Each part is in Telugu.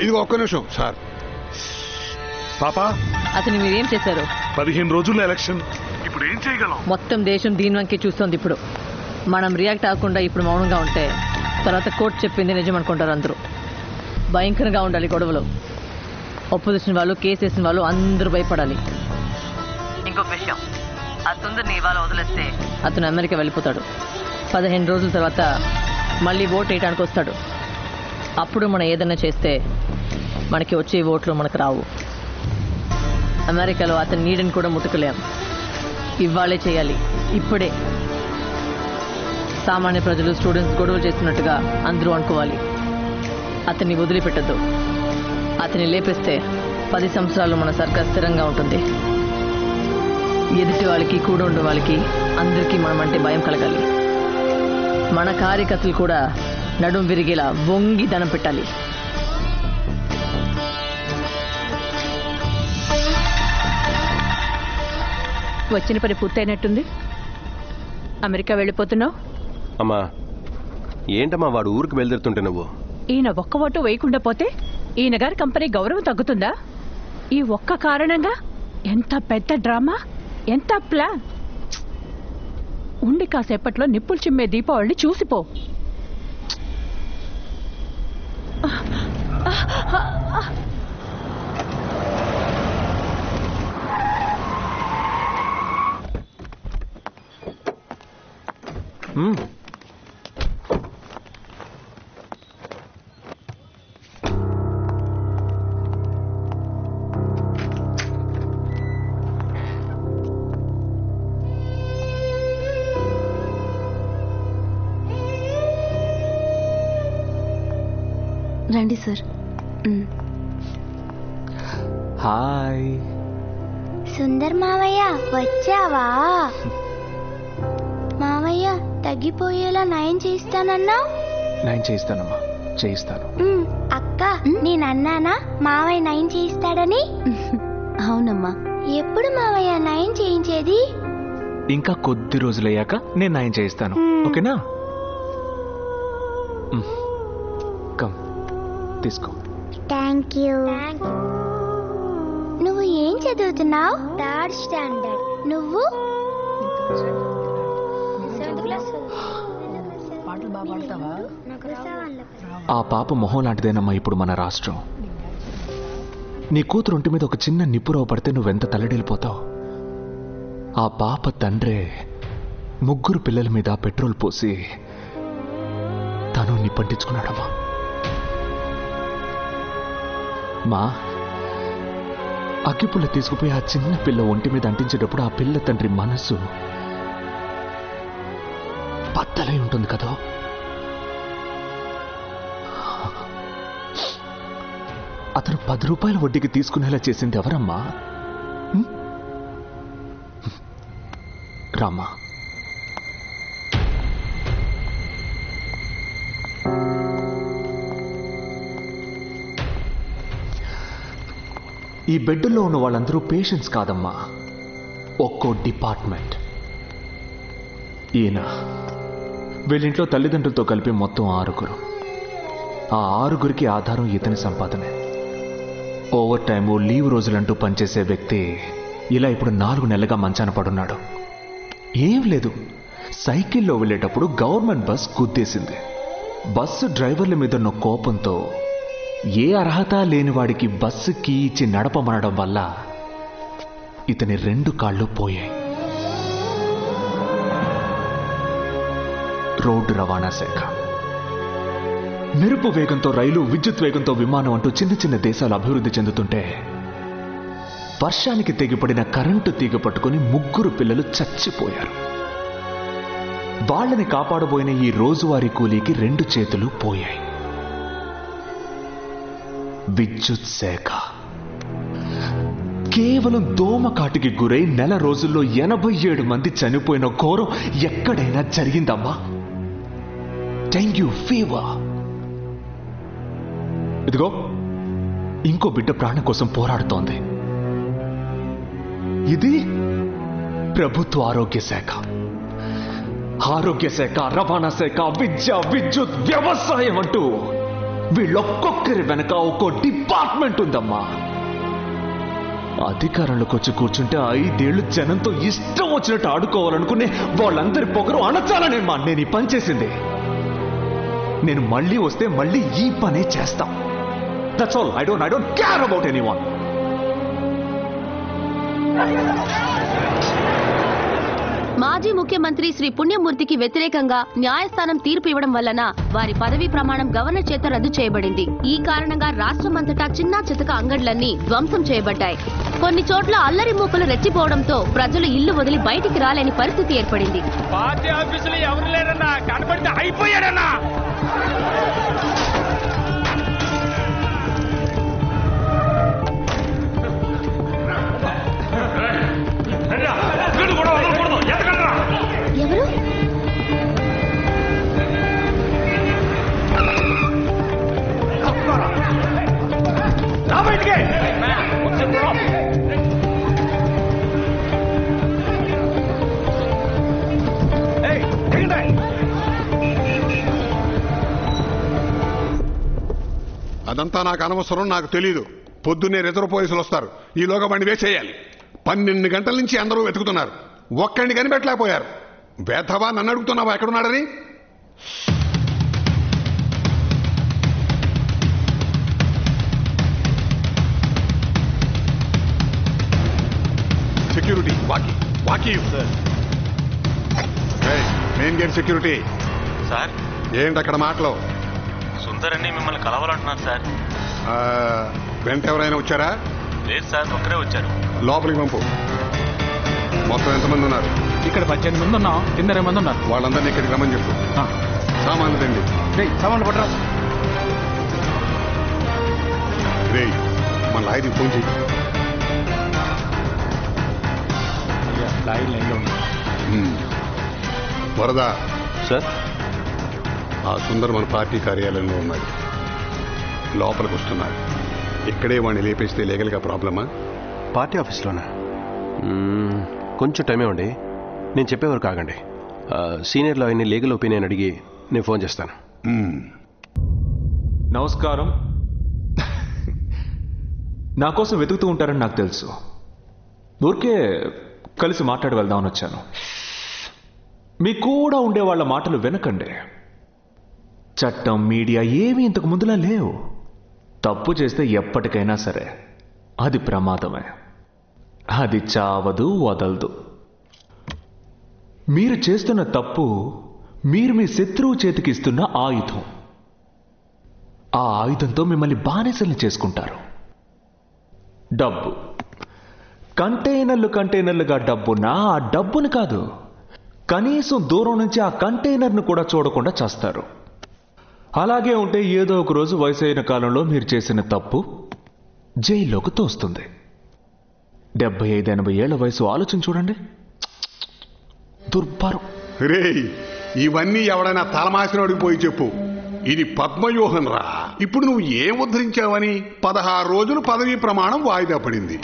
ఇది ఒక్క నిమిషం సార్. పాపా అతను మీరేం చేశారు? 15 రోజుల్లో ఎలక్షన్, ఇప్పుడు ఏం చేయగలం? మొత్తం దేశం దీని వంకే చూస్తోంది. ఇప్పుడు మనం రియాక్ట్ అవ్వకుండా ఇప్పుడు మౌనంగా ఉంటే తర్వాత కోర్టు చెప్పింది నిజం అనుకుంటారు అందరూ. భయంకరంగా ఉండాలి గొడవలు. అపోజిషన్ వాళ్ళు, కేసు వేసిన వాళ్ళు అందరూ భయపడాలి. ఇంకొక విషయం, ఆ సుందర్ని ఇవాళ వదిలేస్తే అతను అమెరికా వెళ్ళిపోతాడు. 15 రోజుల తర్వాత మళ్ళీ ఓటు వేయడానికి వస్తాడు. అప్పుడు మనం ఏదైనా చేస్తే మనకి వచ్చే ఓట్లు మనకు రావు. అమెరికాలో అతని నీడని కూడా ముట్టుకోలేం. ఇవాళే చేయాలి, ఇప్పుడే. సామాన్య ప్రజలు, స్టూడెంట్స్ గొడవలు చేస్తున్నట్టుగా అందరూ అనుకోవాలి. అతన్ని వదిలిపెట్టద్దు. అతన్ని లేపేస్తే 10 సంవత్సరాలు మన సర్కార్ స్థిరంగా ఉంటుంది. ఎదుటి వాళ్ళకి, కూడా ఉండే వాళ్ళకి అందరికీ మనం అంటే భయం కలగాలి. మన కార్యకర్తలు కూడా నడుం విరిగేలా వంగి ధనం పెట్టాలి. వచ్చిన పని పూర్తయినట్టుంది. అమెరికా వెళ్ళిపోతున్నావు? అమ్మా ఏంటమ్మా వాడు ఊరికి బయలుదేరుతుంటే నువ్వు? ఈయన ఒక్క ఓటు వేయకుండా పోతే ఈయన గారి కంపెనీ గౌరవం తగ్గుతుందా? ఈ ఒక్క కారణంగా ఎంత పెద్ద డ్రామా, ఎంత ప్లాన్. ఉండి కాసేపట్లో నిప్పులు చిమ్మే దీపావళిని చూసిపో. రండి సార్. హాయ్ సుందర్ మావయ్య, వచ్చావా? మావయ్య, తగ్గిపోయేలా నయం చేస్తానన్నావు. నయం చేయిస్తానమ్మా, చేయిస్తాను. అక్క, నేనన్నానా మావయ్య నయం చేయిస్తాడని? అవునమ్మా. ఎప్పుడు మావయ్య నయం చేయించేది? ఇంకా కొద్ది రోజులయ్యాక నేను నయం చేయిస్తాను, ఓకేనా? కమ్, తీసుకో. Thank you. నువ్వు ఏం చదువుతున్నావు? 3rd standard. నువ్వు? ఆ పాప మొహం లాంటిదేనమ్మా ఇప్పుడు మన రాష్ట్రం. నీ కూతురు ఒంటి మీద ఒక చిన్న నిప్పురవ పడితే నువ్వెంత తల్లడిల్లిపోతావు. ఆ పాప తండ్రే 3 పిల్లల మీద పెట్రోల్ పోసి తను నిప్పంటించుకున్నాడమ్మా. మా అగ్గిపుల్ల తీసుకుపోయి ఆ చిన్న పిల్ల ఒంటి మీద అంటించేటప్పుడు ఆ పిల్ల తండ్రి మనసు బద్దలై ఉంటుంది కదా. అతను 10 రూపాయల వడ్డీకి తీసుకునేలా చేసింది ఎవరమ్మా? రామ్మా. ఈ బెడ్లో ఉన్న వాళ్ళందరూ పేషెంట్స్ కాదమ్మా, ఒక్కో డిపార్ట్మెంట్. ఈయన వీళ్ళింట్లో తల్లిదండ్రులతో కలిపి మొత్తం 6. ఆ 6కి ఆధారం ఇతని సంపాదనే. ఓవర్ టైము, లీవ్ రోజులంటూ పనిచేసే వ్యక్తి ఇలా ఇప్పుడు 4 నెలలుగా మంచాన పడున్నాడు. ఏం లేదు, సైకిల్లో వెళ్ళేటప్పుడు గవర్నమెంట్ బస్ గుద్దేసింది. బస్సు డ్రైవర్ల మీద ఉన్న కోపంతో ఏ అర్హత లేని వాడికి బస్సు కీ ఇచ్చి నడపమనడం వల్ల ఇతని 2 కాళ్ళు పోయాయి. రోడ్డు రవాణా శాఖ, మెరుపు వేగంతో రైలు, విద్యుత్ వేగంతో విమానం అంటూ చిన్న చిన్న దేశాలు అభివృద్ధి చెందుతుంటే వర్షానికి తెగిపడిన కరెంటు తీగ పట్టుకుని 3 పిల్లలు చచ్చిపోయారు. వాళ్ళని కాపాడబోయిన ఈ రోజువారీ కూలీకి 2 చేతులు పోయాయి. విద్యుత్ శాఖ కేవలం దోమకాటికి గురై 1 నెల రోజుల్లో 87 మంది చనిపోయిన ఘోరం ఎక్కడైనా జరిగిందమ్మా? Dengue fever. ఇదిగో ఇంకో బిడ్డ ప్రాణం కోసం పోరాడుతోంది. ఇది ప్రభుత్వ ఆరోగ్య శాఖ. ఆరోగ్య శాఖ, రవాణా శాఖ, విద్య, విద్యుత్, వ్యవసాయం అంటూ వీళ్ళొక్కొక్కరి వెనక ఒక్కో డిపార్ట్మెంట్ ఉందమ్మా. అధికారంలోకి వచ్చి కూర్చుంటే 5 ఏళ్లు జనంతో ఇష్టం వచ్చినట్టు ఆడుకోవాలనుకునే వాళ్ళందరి పొగరు అణచాలనేమ్మా నేను ఈ పని చేసింది. నేను మళ్ళీ వస్తే మళ్ళీ ఈ పనే చేస్తాం. That's all. I don't care about anyone. మాజీ ముఖ్యమంత్రి శ్రీ పుణ్యమూర్తికి వ్యతిరేకంగా న్యాయస్థానం తీర్పు ఇవ్వడం వలన వారి పదవీ ప్రమాణం గవర్నర్ చేత రద్దు చేయబడింది. ఈ కారణంగా రాష్ట్రమంతటా చిన్నా చితక అంగడ్లన్నీ ధ్వంసం చేయబడ్డాయి. కొన్ని చోట్ల అల్లరి మూకలు రెచ్చిపోవడంతో ప్రజలు ఇల్లు వదిలి బయటికి రాలేని పరిస్థితి ఏర్పడింది. పార్టీ ఆఫీసులు ఎవరు లేరన్నా, కనపడితే అయిపోయాడన్నా. ఎవరు? అదంతా నాకు అనవసరం, నాకు తెలీదు. పొద్దున్నే రిజర్వ్ పోలీసులు వస్తారు, ఈలోగా బండి వేసేయాలి. 12 గంటల నుంచి అందరూ వెతుకుతున్నారు, ఒక్కడిని కనిపెట్టలేకపోయారు. వేధవా, నన్ను అడుగుతున్నావా ఎక్కడున్నాడని? Security walkie main gate security sir. ఏంటి అక్కడ మాటలు? సుందరని మిమ్మల్ని కలవాలంటున్నారు సార్. వెంట ఎవరైనా వచ్చారా? లేదు సార్, ఒక్కరే వచ్చారు. లోపలికి పంపు. మొత్తం ఎంతమంది ఉన్నారు? ఇక్కడ 18 మంది ఉన్నాం, 20 మంది ఉన్నారు. వాళ్ళందరినీ ఇక్కడికి రమ్మని చెప్పు. సామాన్లు తండి. సామాన్లు పట్టరా. రే, మన లాయర్కి ఫోన్ చెయ్యి. వరదా సార్, ఆ సుందర్ మన పార్టీ కార్యాలయంలో ఉన్నాడు, లోపలికి వస్తున్నారు. ఇక్కడే వాడిని లేపేస్తే లీగల్గా ప్రాబ్లమా? పార్టీ ఆఫీస్లోనా? కొంచెం టైం ఇవ్వండి, నేను చెప్పేవారు కాగండి. సీనియర్ లాయర్ని లీగల్ ఒపీనియన్ అడిగి నేను ఫోన్ చేస్తాను. నమస్కారం. నా కోసం వెతుకుతూ ఉంటారని నాకు తెలుసు. ఊరికే కలిసి మాట్లాడి వెళ్దామని వచ్చాను. మీ కూడా ఉండే వాళ్ళ మాటలు వినకండి. చట్టం, మీడియా ఏమీ ఇంతకు ముందులా లేవు. తప్పు చేస్తే ఎప్పటికైనా సరే అది ప్రమాదమే. అది చావదు, వదలదు. మీరు చేస్తున్న తప్పు మీరు మీ శత్రువు చేతికి ఇస్తున్న ఆయుధం. ఆ ఆయుధంతో మిమ్మల్ని బానిసల్ని చేసుకుంటారు. డబ్బు కంటైనర్లుగా డబ్బున్నా ఆ డబ్బుని కాదు, కనీసం దూరం నుంచి ఆ కంటైనర్ను కూడా చూడకుండా చేస్తారు. అలాగే ఉంటే ఏదో ఒక రోజు వయసు అయిన కాలంలో మీరు చేసిన తప్పు జైల్లోకి తోస్తుంది. 75-80 ఏళ్ల వయసు ఆలోచన చూడండి. దుర్భరం. రే, ఇవన్నీ ఎవడైనా తలమాసినోడికి పోయి చెప్పు. ఇది పద్మవ్యూహం రా. ఇప్పుడు నువ్వు ఏం ఉద్ధరించావని 16 రోజులు పదవీ ప్రమాణం వాయిదా పడింది.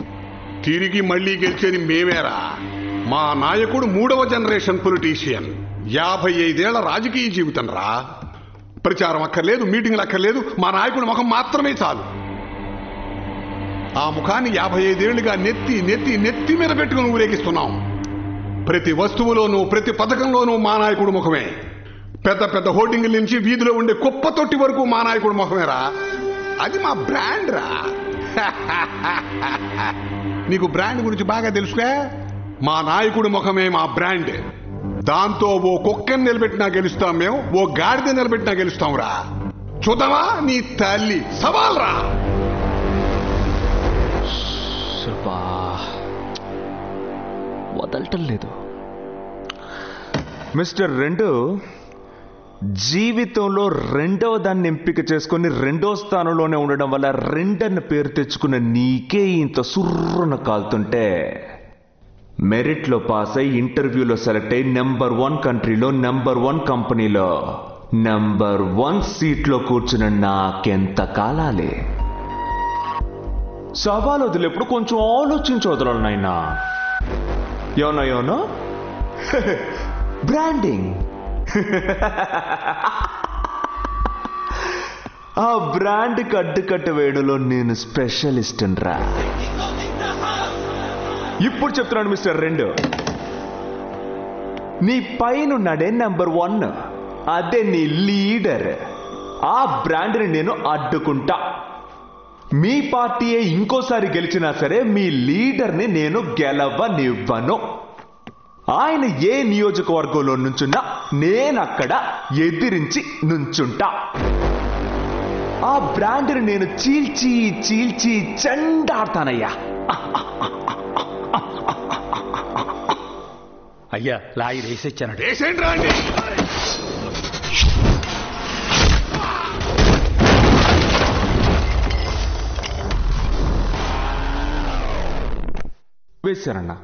తిరిగి మళ్లీ గెలిచేది మేమేరా. మా నాయకుడు 3వ జనరేషన్ పొలిటీషియన్. 55 ఏళ్ల రాజకీయ జీవితం రా. ప్రచారం అక్కర్లేదు, మీటింగ్లు అక్కర్లేదు, మా నాయకుడి ముఖం మాత్రమే చాలు. ఆ ముఖాన్ని 55 ఏళ్లుగా నెత్తి నెత్తి నెత్తి మీద పెట్టుకుని ఊరేగిస్తున్నాం. ప్రతి వస్తువులోనూ, ప్రతి పథకంలోనూ మా నాయకుడు ముఖమే. పెద్ద పెద్ద హోర్డింగ్ల నుంచి వీధిలో ఉండే కుప్ప తొట్టి వరకు మా నాయకుడు ముఖమేరా. అది మా బ్రాండ్ రా. నీకు బ్రాండ్ గురించి బాగా తెలుసుగా. మా నాయకుడి ముఖమే మా బ్రాండ్. దాంతో ఓ కుక్కని నిలబెట్టినా గెలుస్తాం మేము, ఓ గాడిద నిలబెట్టినా గెలుస్తాం రా. చూద్దామా నీ తల్లి సవాల్ రా. వదలటం లేదు. మిస్టర్ 2, జీవితంలో రెండవ దాన్ని ఎంపిక చేసుకుని 2వ స్థానంలోనే ఉండడం వల్ల 2 అన్న పేరు తెచ్చుకున్న నీకే ఇంత సుర్రున కాలుతుంటే, మెరిట్లో పాస్ అయి ఇంటర్వ్యూలో సెలెక్ట్ అయి నెంబర్ 1 కంట్రీలో, నెంబర్ 1 కంపెనీలో, నెంబర్ 1 సీట్లో కూర్చున్న నాకెంత కాలాలి. సవాలు వదిలేప్పుడు కొంచెం ఆలోచించి వదలాలి నాయనా. YONO branding. ఆ బ్రాండ్కి అడ్డుకట్ట వేయడంలో నేను స్పెషలిస్ట్ రా. ఇప్పుడు చెప్తున్నాను మిస్టర్ 2, నీ పైనున్నాడే నెంబర్ 1, అదే నీ లీడర్. ఆ బ్రాండ్ని నేను అడ్డుకుంటా. మీ పార్టీయే ఇంకోసారి గెలిచినా సరే మీ లీడర్ని నేను గెలవనివ్వను. ఆయన ఏ నియోజకవర్గంలో నుంచున్నా నేనక్కడ ఎదిరించి నుంచుంటా. ఆ బ్రాండ్ని నేను చీల్చి చీల్చి చెండాడతానయ్యా. అయ్యా లాయి రేసొచ్చాను. వేసేంట్రా అండి. వేశారన్నా.